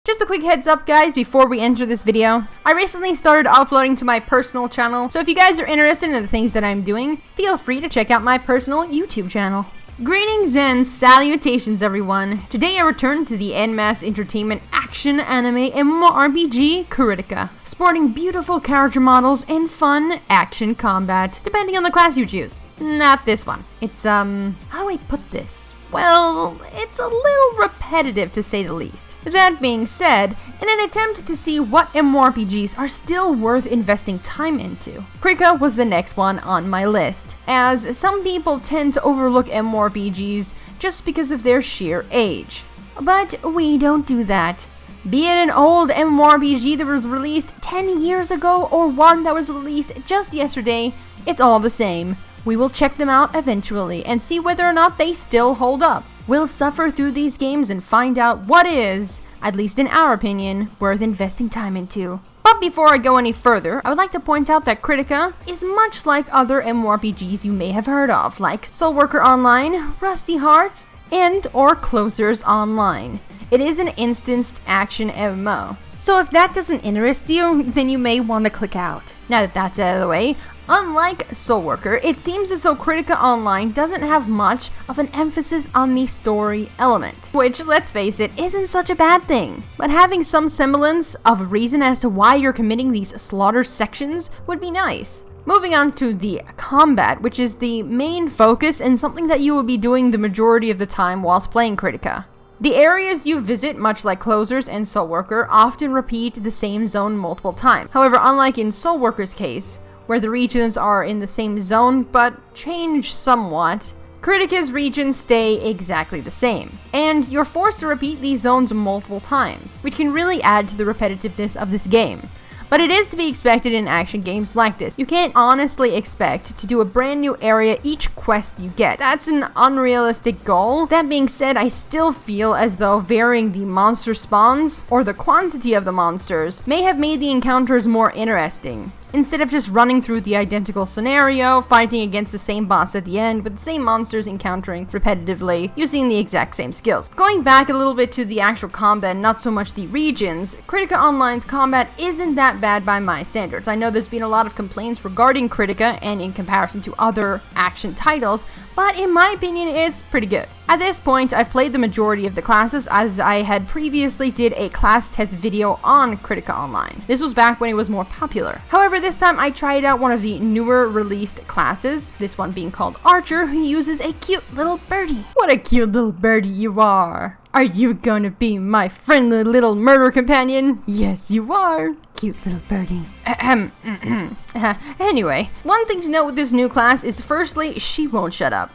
Just a quick heads up guys before we enter this video. I recently started uploading to my personal channel, so if you guys are interested in the things that I'm doing, feel free to check out my personal YouTube channel. Greetings and salutations everyone. Today I return to the en masse entertainment action anime MMORPG Kritika, sporting beautiful character models and fun action combat, depending on the class you choose. Not this one. It's how do I put this? Well, it's a little repetitive to say the least. That being said, in an attempt to see what MMORPGs are still worth investing time into, Kritika was the next one on my list, as some people tend to overlook MMORPGs just because of their sheer age. But we don't do that. Be it an old MMORPG that was released 10 years ago or one that was released just yesterday, it's all the same. We will check them out eventually and see whether or not they still hold up. We'll suffer through these games and find out what is, at least in our opinion, worth investing time into. But before I go any further, I would like to point out that Kritika is much like other MMORPGs you may have heard of, like Soul Worker Online, Rusty Hearts, and or Closers Online. It is an instanced action MMO. So if that doesn't interest you, then you may want to click out. Now that that's out of the way, unlike Soul Worker, it seems as though Kritika Online doesn't have much of an emphasis on the story element, which, let's face it, isn't such a bad thing. But having some semblance of a reason as to why you're committing these slaughter sections would be nice. Moving on to the combat, which is the main focus and something that you will be doing the majority of the time whilst playing Kritika. The areas you visit, much like Closers and Soul Worker, often repeat the same zone multiple times. However, unlike in Soul Worker's case, where the regions are in the same zone but change somewhat, Kritika's regions stay exactly the same, and you're forced to repeat these zones multiple times, which can really add to the repetitiveness of this game. But it is to be expected in action games like this. You can't honestly expect to do a brand new area each quest you get. That's an unrealistic goal. That being said, I still feel as though varying the monster spawns, or the quantity of the monsters, may have made the encounters more interesting. Instead of just running through the identical scenario, fighting against the same boss at the end, with the same monsters encountering repetitively, using the exact same skills. Going back a little bit to the actual combat, not so much the regions, Kritika Online's combat isn't that bad by my standards. I know there's been a lot of complaints regarding Kritika and in comparison to other action titles, but in my opinion, it's pretty good. At this point, I've played the majority of the classes, as I had previously did a class test video on Kritika Online. This was back when it was more popular. However, this time I tried out one of the newer released classes, this one being called Archer, who uses a cute little birdie. What a cute little birdie you are! Are you gonna be my friendly little murder companion? Yes, you are! Cute little birdie. Anyway, one thing to note with this new class is firstly, she won't shut up.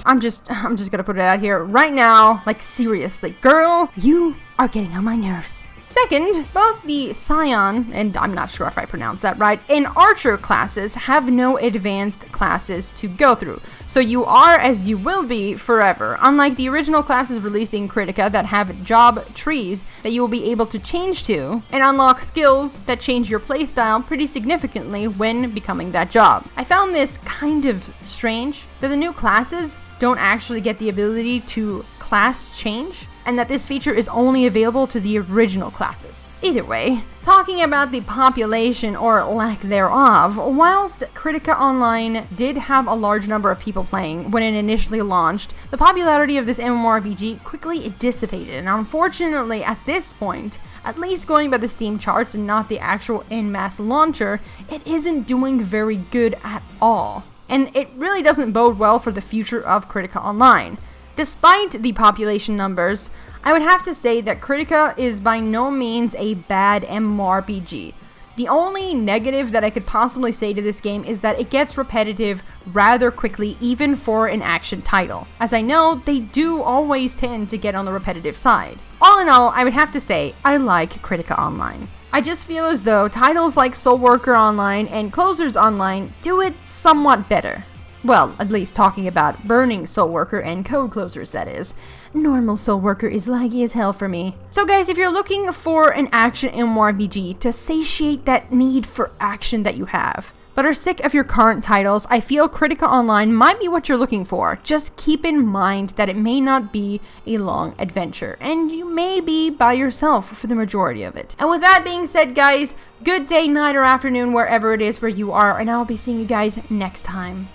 I'm just gonna put it out here right now, like seriously, girl, you are getting on my nerves. Second, both the Scion, and I'm not sure if I pronounced that right, and Archer classes have no advanced classes to go through. So you are as you will be forever, unlike the original classes released in Kritika that have job trees that you will be able to change to, and unlock skills that change your playstyle pretty significantly when becoming that job. I found this kind of strange, that the new classes don't actually get the ability to class change, and that this feature is only available to the original classes. Either way, talking about the population or lack thereof, whilst Kritika Online did have a large number of people playing when it initially launched, the popularity of this MMORPG quickly dissipated, and unfortunately at this point, at least going by the Steam charts and not the actual en masse launcher, it isn't doing very good at all. And it really doesn't bode well for the future of Kritika Online. Despite the population numbers, I would have to say that Kritika is by no means a bad MMORPG. The only negative that I could possibly say to this game is that it gets repetitive rather quickly, even for an action title. As I know, they do always tend to get on the repetitive side. All in all, I would have to say I like Kritika Online. I just feel as though titles like Soul Worker Online and Closers Online do it somewhat better. Well, at least talking about burning Soul Worker and Code Closers, that is. Normal Soul Worker is laggy as hell for me. So guys, if you're looking for an action MMORPG to satiate that need for action that you have, but are sick of your current titles, I feel Kritika Online might be what you're looking for. Just keep in mind that it may not be a long adventure, and you may be by yourself for the majority of it. And with that being said, guys, good day, night, or afternoon, wherever it is where you are, and I'll be seeing you guys next time.